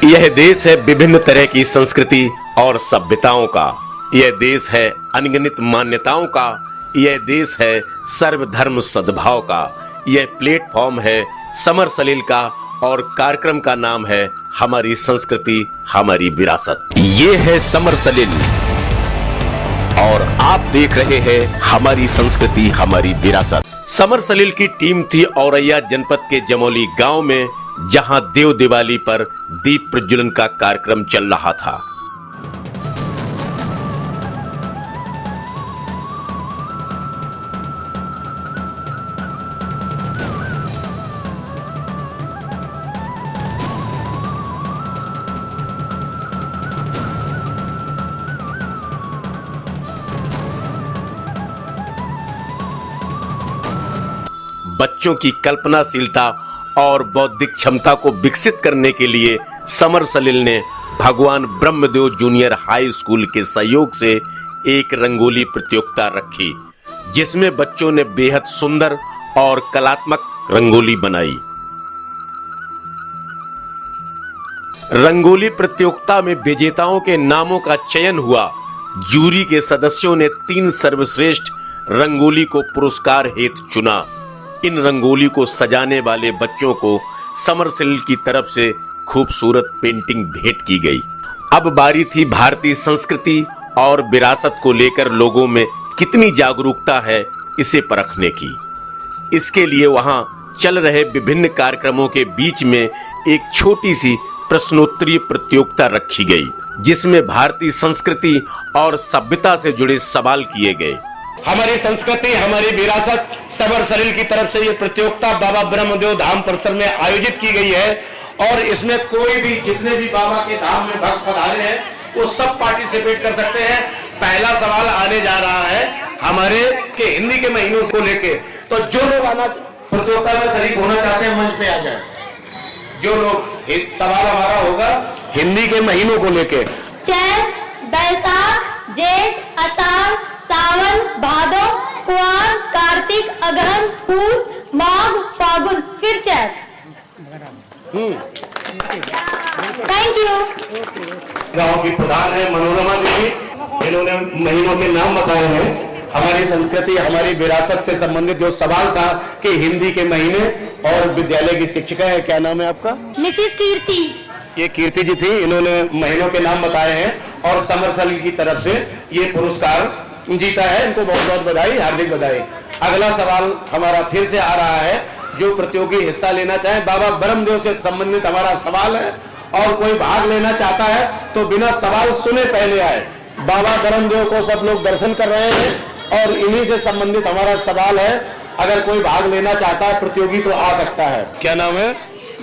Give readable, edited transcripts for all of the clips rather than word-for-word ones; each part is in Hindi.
यह देश है विभिन्न तरह की संस्कृति और सभ्यताओं का। यह देश है अनगिनत मान्यताओं का। यह देश है सर्वधर्म सद्भाव का। यह प्लेटफॉर्म है समर सलील का और कार्यक्रम का नाम है हमारी संस्कृति हमारी विरासत। ये है समर सलील और आप देख रहे हैं हमारी संस्कृति हमारी विरासत। समर सलील की टीम थी औरैया जनपद के जमोली गांव में, जहां देव दिवाली पर दीप प्रज्वलन का कार्यक्रम चल रहा था। बच्चों की कल्पनाशीलता और बौद्धिक क्षमता को विकसित करने के लिए समर सलील ने भगवान ब्रह्मदेव जूनियर हाई स्कूल के सहयोग से एक रंगोली प्रतियोगिता रखी, जिसमें बच्चों ने बेहद सुंदर और कलात्मक रंगोली बनाई। रंगोली प्रतियोगिता में विजेताओं के नामों का चयन हुआ। जूरी के सदस्यों ने 3 सर्वश्रेष्ठ रंगोली को पुरस्कार हेतु चुना। इन रंगोली को सजाने वाले बच्चों को समर सलील की तरफ से खूबसूरत पेंटिंग भेंट की गई। अब बारी थी भारतीय संस्कृति और विरासत को लेकर लोगों में कितनी जागरूकता है इसे परखने की। इसके लिए वहां चल रहे विभिन्न कार्यक्रमों के बीच में एक छोटी सी प्रश्नोत्तरी प्रतियोगिता रखी गई, जिसमें भारतीय संस्कृति और सभ्यता से जुड़े सवाल किए गए। हमारी संस्कृति हमारी विरासत समर सलील की तरफ से ये प्रतियोगिता बाबा ब्रह्मदेव धाम परिसर में आयोजित की गई है और इसमें कोई भी जितने भी बाबा के धाम में भक्त पधारे हैं वो सब पार्टिसिपेट कर सकते हैं। पहला सवाल आने जा रहा है हमारे के हिंदी के महीनों को लेके, तो जो लोग आना प्रतियोगिता में शरीक होना चाहते हैं मंच पे आ जाए। जो लोग सवाल हमारा होगा हिंदी के महीनों को लेके, चैत, बैसाख, जेठ, आषाढ़, सावन, भादो, कुआर, कार्तिक, अगहन, पूस, माघ, फागुन, फिर चैत। Thank you. गांव की प्रधान है मनोरमा देवी, इन्होंने महीनों के नाम बताए हैं। हमारी संस्कृति हमारी विरासत से संबंधित जो सवाल था कि हिंदी के महीने, और विद्यालय की शिक्षिका है, क्या नाम है आपका? मिसेस कीर्ति। ये कीर्ति जी थी, इन्होंने महीनों के नाम बताए हैं और समर सलील की तरफ से ये पुरस्कार जीता है। इनको बहुत बहुत बधाई, हार्दिक बधाई। अगला सवाल हमारा फिर से आ रहा है। जो प्रतियोगी हिस्सा लेना चाहे, बाबा ब्रह्मदेव से संबंधित हमारा सवाल है और कोई भाग लेना चाहता है तो बिना सवाल सुने पहले आए। बाबा ब्रह्मदेव को सब लोग दर्शन कर रहे हैं और इन्हीं से संबंधित हमारा सवाल है। अगर कोई भाग लेना चाहता है प्रतियोगी तो आ सकता है। क्या नाम है?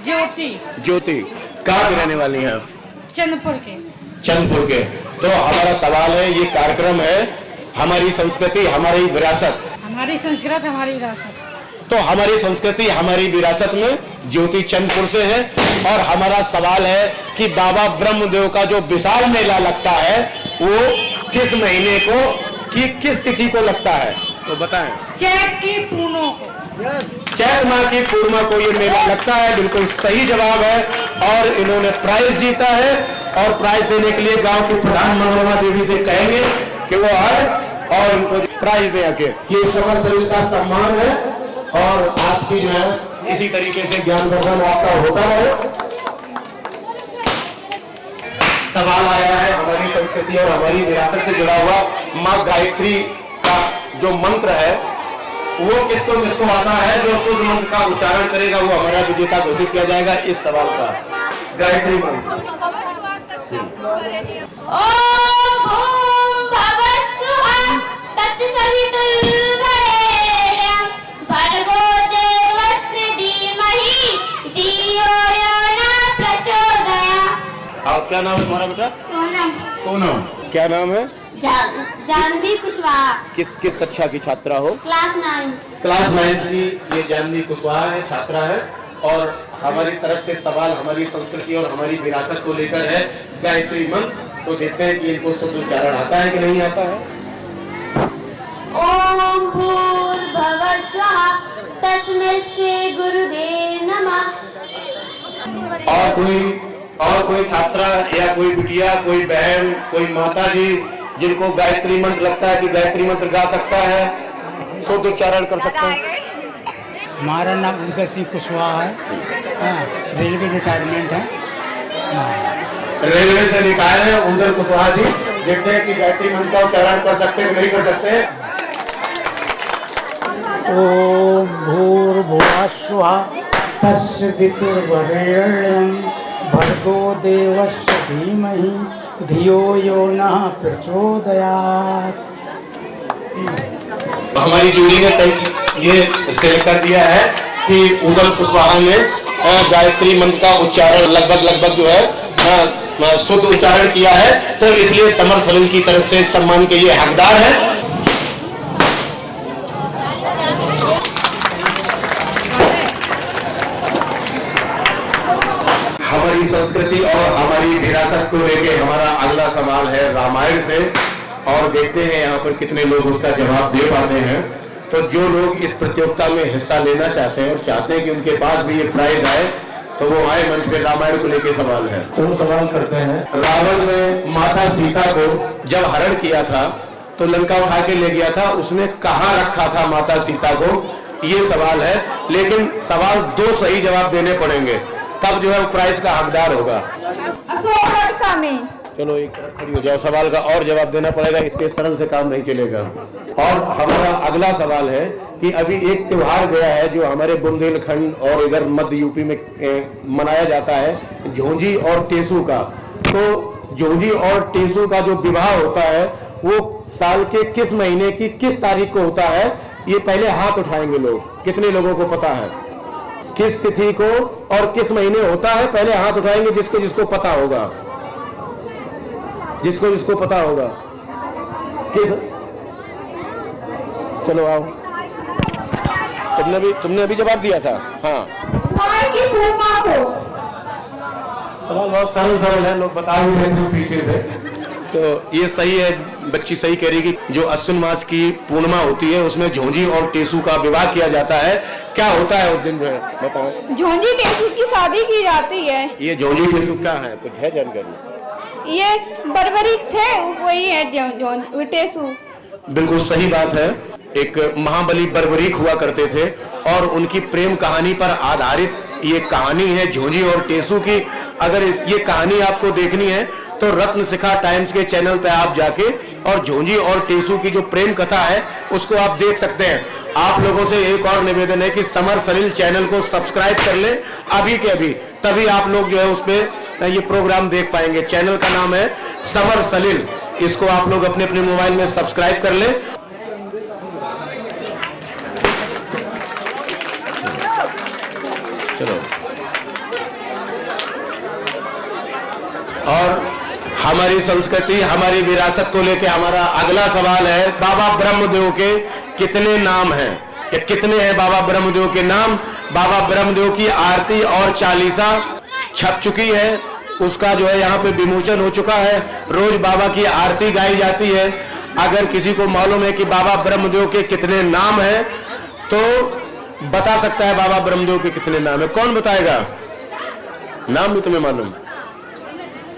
ज्योति। ज्योति, कहाँ की रहने वाली हैं आप? चंदपुर के। चंदपुर के। तो हमारा सवाल है, ये कार्यक्रम है हमारी संस्कृति हमारी विरासत। हमारी संस्कृति हमारी विरासत। तो हमारी संस्कृति हमारी विरासत में ज्योति चंदपुर से है और हमारा सवाल है कि बाबा ब्रह्मदेव का जो विशाल मेला लगता है वो किस महीने को कि किस तिथि को लगता है, तो बताएं। चैत की पूर्णिमा को। चैत माह की पूर्णिमा को ये मेला लगता है। बिल्कुल सही जवाब है और इन्होंने प्राइज जीता है। और प्राइज देने के लिए गांव की प्रधान मनोरमा देवी से कहेंगे कि वो आए और उनको प्राइज दे आके। ये समर सलील का सम्मान है और आपकी जो है इसी तरीके से ज्ञानवर्धन आपका होता है। सवाल आया है हमारी संस्कृति और हमारी विरासत से जुड़ा हुआ, माँ गायत्री का जो मंत्र है वो किसको किसको आता है? जो शुद्ध मंत्र का उच्चारण करेगा वो हमारा विजेता घोषित किया जाएगा। इस सवाल का गायत्री मंत्र। क्या नाम है तुम्हारा बेटा? सोनम। सोनम। क्या नाम है? जानवी कुशवाहा। किस कक्षा की छात्रा हो? क्लास 9। क्लास 9 की ये जानवी कुशवाहा है, छात्रा है। और हमारी तरफ से सवाल हमारी संस्कृति और हमारी विरासत को लेकर है गायत्री मंत्र। तो देखते हैं कि इनको शुद्ध उच्चारण आता है कि नहीं आता है। ओम भूर्भुवः स्वः तस्मै श्री गुरुदेव नमः। और कोई और कोई छात्रा या कोई बिटिया, कोई बहन, कोई माता जी जिनको गायत्री मंत्र लगता है कि गायत्री मंत्र गा सकता है, शुद्ध उच्चारण कर सकते हैं? हमारा नाम उदय सिंह कुशवाहा है। हाँ, रेलवे रिटायरमेंट है। हाँ। रेलवे से रिटायर है उदय कुशवाहा जी। देखते हैं कि गायत्री मंत्र का उच्चारण कर सकते हैं कि नहीं कर सकते। ओम भूर्भुवः स्वः तस्य वितुर्वरेण्यं भर्गो देवस्य धीमहि धियो यो नः प्रचोदयात्। हमारी जूरी ने ये सेलेक्ट कर दिया है कि उदय कुशवाहा ने गायत्री मंत्र का उच्चारण लगभग जो है शुद्ध उच्चारण किया है, तो इसलिए समर सलिल की तरफ से सम्मान के ये हकदार है। हमारी संस्कृति और हमारी विरासत को लेके हमारा अगला सवाल है रामायण से, और देखते हैं यहाँ पर कितने लोग उसका जवाब दे पाते हैं। तो जो लोग इस प्रतियोगिता में हिस्सा लेना चाहते हैं और चाहते हैं कि उनके पास भी ये प्राइज आए, तो वो आए मंच पे। रामायण को लेके सवाल है, तो सवाल करते हैं। रावण ने माता सीता को जब हरण किया था तो लंका उठा के ले गया था, उसने कहाँ रखा था माता सीता को, ये सवाल है। लेकिन सवाल 2 सही जवाब देने पड़ेंगे, तब जो है वो प्राइज का हकदार होगा। अशोकवाटिका में। चलो एक खड़ी हो जाओ, सवाल का और जवाब देना पड़ेगा, इतने सरल से काम नहीं चलेगा। और हमारा अगला सवाल है कि अभी एक त्योहार गया है जो हमारे बुंदेलखंड और इधर मध्य यूपी में मनाया जाता है, झोंझी और टेसू का। तो झोंझी और टेसू का जो विवाह होता है वो साल के किस महीने की किस तारीख को होता है? ये पहले हाथ उठाएंगे लोग, कितने लोगों को पता है किस तिथि को और किस महीने होता है? पहले हाथ उठाएंगे जिसको जिसको पता होगा, जिसको जिसको पता होगा। किस? चलो आओ, तुमने अभी जवाब दिया था। हाँ, माई की पूर्णिमा को। सवाल बहुत सरल है, लोग बता ही रहे थे पीछे से। तो ये सही है, बच्ची सही कह रही कि जो अश्विन मास की पूर्णिमा होती है उसमें झोंझी और टेसू का विवाह किया जाता है। क्या होता है उस दिन जो है बताओ? झोंझी टेसू की शादी की जाती है। ये झोंझी टेसू क्या है, कुछ है जानकारी? ये बर्बरिक थे, वही है टेसू। बिल्कुल सही बात है। एक महाबली बर्बरीक हुआ करते थे और उनकी प्रेम कहानी पर आधारित ये कहानी है झोंझी और टेसू की। अगर ये कहानी आपको देखनी है तो रत्न शिखा टाइम्स के चैनल पे आप जाके और झोंझी और टेसू की जो प्रेम कथा है उसको आप देख सकते हैं। आप लोगों से एक और निवेदन है कि समर सलिल चैनल को सब्सक्राइब कर ले अभी के अभी, तभी आप लोग जो है उस पे ये प्रोग्राम देख पाएंगे। चैनल का नाम है समर सलिल, इसको आप लोग अपने अपने मोबाइल में सब्सक्राइब कर ले। चलो, और हमारी संस्कृति हमारी विरासत को लेके हमारा अगला सवाल है, बाबा ब्रह्मदेव के कितने नाम हैं? ये कितने हैं बाबा ब्रह्मदेव के नाम? बाबा ब्रह्मदेव की आरती और चालीसा छप चुकी है, उसका जो है यहाँ पे विमोचन हो चुका है। रोज बाबा की आरती गाई जाती है। अगर किसी को मालूम है कि बाबा ब्रह्मदेव के कितने नाम हैं तो बता सकता है बाबा ब्रह्मदेव के कितने नाम है। कौन बताएगा? नाम भी तुम्हें मालूम?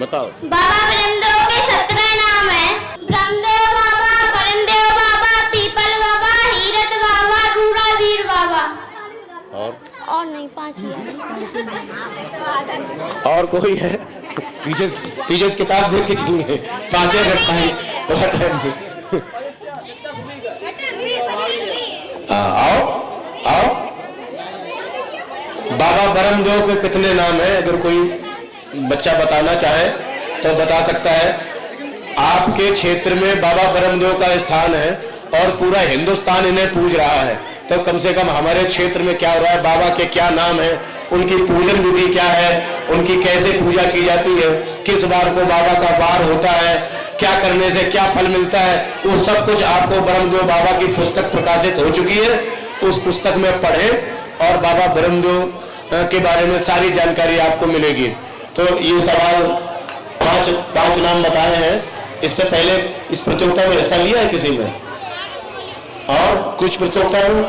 बताओ। बाबा ब्रह्मदेव के 17 नाम है। ब्रह्मदेव बाबा, परमदेव बाबा, पीपल बाबा, हीरत बाबा, रूड़ावीर बाबा। और नहीं, 5 ही है। और कोई है? पीछे किताब देख के चाहिए, 5 आओ आओ। बाबा ब्रह्मदेव के कितने नाम है? अगर कोई बच्चा बताना चाहे तो बता सकता है। आपके क्षेत्र में बाबा ब्रह्मदेव का स्थान है और पूरा हिंदुस्तान इन्हें पूज रहा है, तो कम से कम हमारे क्षेत्र में क्या हो रहा है, बाबा के क्या नाम है, उनकी पूजन विधि क्या है, उनकी कैसे पूजा की जाती है, किस बार को बाबा का वार होता है, क्या करने से क्या फल मिलता है, वो सब कुछ आपको ब्रह्मदेव बाबा की पुस्तक प्रकाशित हो चुकी है। उस पुस्तक में पढ़ें और बाबा ब्रह्मदेव के बारे में सारी जानकारी आपको मिलेगी। तो ये सवाल पांच नाम बताए हैं। इससे पहले इस प्रतियोगिता में हिस्सा लिया है किसी ने? और कुछ प्रतियोगिता में,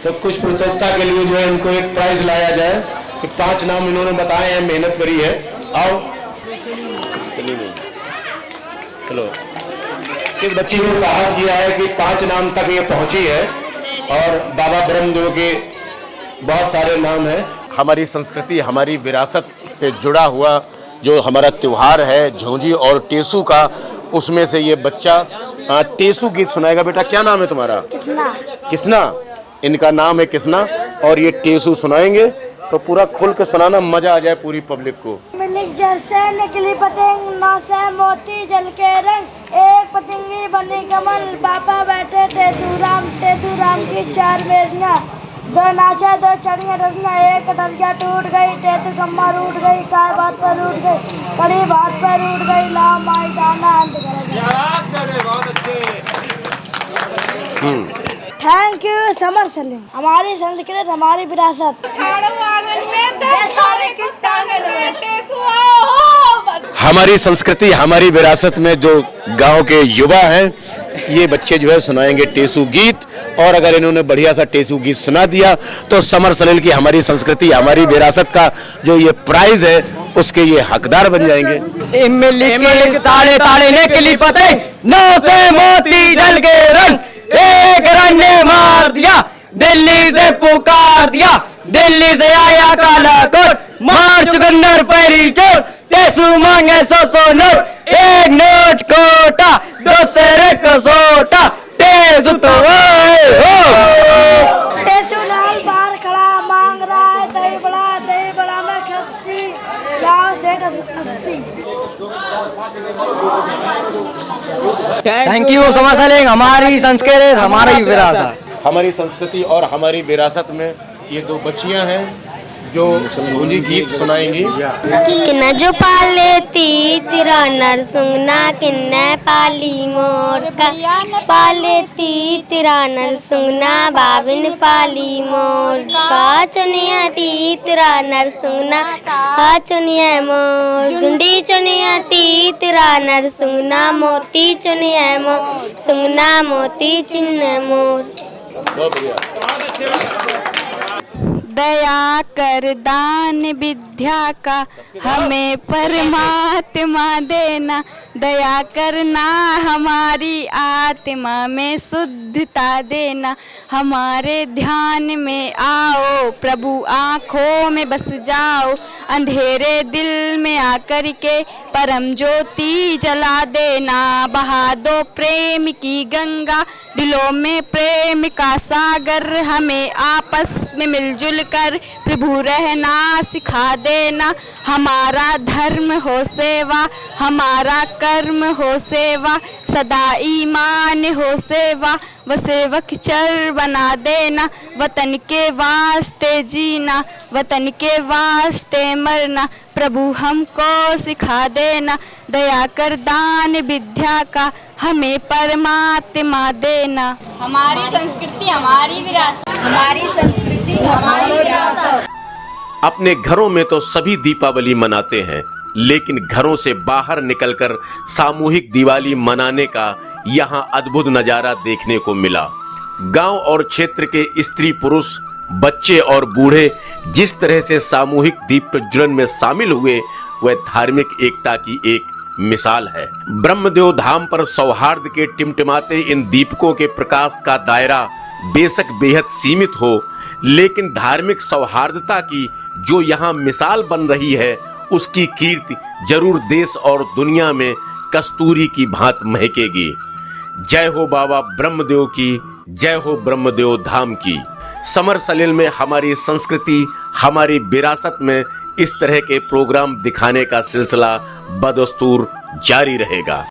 तो कुछ प्रतियोगिता के लिए जो है इनको एक प्राइज लाया जाए। 5 नाम इन्होंने बताए हैं, मेहनत करी है। आओ चलो। इस बच्ची ने साहस किया है कि 5 नाम तक ये पहुंची है और बाबा ब्रह्मदेव के बहुत सारे नाम हैं। हमारी संस्कृति, हमारी विरासत से जुड़ा हुआ जो हमारा त्योहार है झोंझी और टेसू का, उसमें से ये बच्चा टेसू गीत सुनाएगा। बेटा क्या नाम है तुम्हारा? किसना? किसना, इनका नाम है किसना और ये टेसू सुनाएंगे तो पूरा खुल के सुनाना, मजा आ जाए पूरी पब्लिक को। मिलिक जैसे निकली पतंग, 9 से मोती जल के रंग, एक पतंगी बनी कमल, पापा बैठे टेसू राम की 4 बेरियां, 2 नाचे 2 चढ़िया रसना, एक कटरिया टूट गई, टेसू कम्मा रूट गई, कार बात पर रूट गई, कड़ी बात पर रूट गई, ला माई दाना अंत कर। Thank you summer Salim. हमारी संस्कृति, हमारी विरासत। हमारी संस्कृति, हमारी विरासत में जो गांव के युवा हैं, ये बच्चे जो है सुनाएंगे टेसू गीत, और अगर इन्होंने बढ़िया सा टेसू गीत सुना दिया तो समर सलील की हमारी संस्कृति, हमारी विरासत का जो ये प्राइज है उसके ये हकदार बन जाएंगे। ताले ताले निकली पतंग, 9 से मोती जल के रंग, एक रन ने मार दिया, दिल्ली से पुकार दिया, दिल्ली से आया काला कोट, मार चुकंदर पैरी चोर, टेसू मांगे 100 नोट, 1 नोट कोटा, 2 से कसोटा, टेसू तो आए हो। टेसू लाल बाहर खड़ा मांग रहा है दही बड़ा में खस्सी, लाओ सेठ 80। Thank you summer Salim. हमारी संस्कृति, हमारी विरासत। हमारी संस्कृति और हमारी विरासत में ये 2 बच्चियां हैं जो झोंझी गीत सुनाएंगी। किन्ना जो पालेती तेरा नर सुंगना, किन्ने पाली मोर का, पालेती तेरा नर सुंगना, बाबिन पाली मोर का, चुनिया ती तेरा नर सुंगना, का चुनिया मोर, झुंडी चुनिया ती तेरा नर सुंगना, मोती चुनिया मोर, सुंगना मोती चिन्ह मोर। बहुत बढ़िया। दया कर दान विद्या का हमें परमात्मा देना, दया करना हमारी आत्मा में शुद्धता देना, हमारे ध्यान में आओ प्रभु, आँखों में बस जाओ, अंधेरे दिल में आकर के परम ज्योति जला देना, बहा दो प्रेम की गंगा, दिलों में प्रेम का सागर, हमें आपस में मिलजुल कर प्रभु रहना सिखा देना, हमारा धर्म हो सेवा, हमारा कर्म हो सेवा, सदा ईमान हो सेवा, व सेवक चर बना देना, वतन के वास्ते जीना, वतन के वास्ते मरना, प्रभु हमको सिखा देना, दया कर दान विद्या का हमें परमात्मा देना। हमारी संस्कृति, हमारी विरासत, हमारी संस्कृति, हमारी विरासत। अपने घरों में तो सभी दीपावली मनाते हैं, लेकिन घरों से बाहर निकलकर सामूहिक दिवाली मनाने का यहाँ अद्भुत नजारा देखने को मिला। गांव और क्षेत्र के स्त्री पुरुष, बच्चे और बूढ़े जिस तरह से सामूहिक दीप प्रज्वलन में शामिल हुए, वह धार्मिक एकता की एक मिसाल है। ब्रह्मदेव धाम पर सौहार्द के टिमटिमाते इन दीपकों के प्रकाश का दायरा बेशक बेहद सीमित हो, लेकिन धार्मिक सौहार्दता की जो यहाँ मिसाल बन रही है, उसकी कीर्ति जरूर देश और दुनिया में कस्तूरी की भांत महकेगी। जय हो बाबा ब्रह्मदेव की, जय हो ब्रह्मदेव धाम की। समर सलील में हमारी संस्कृति, हमारी विरासत में इस तरह के प्रोग्राम दिखाने का सिलसिला बदस्तूर जारी रहेगा।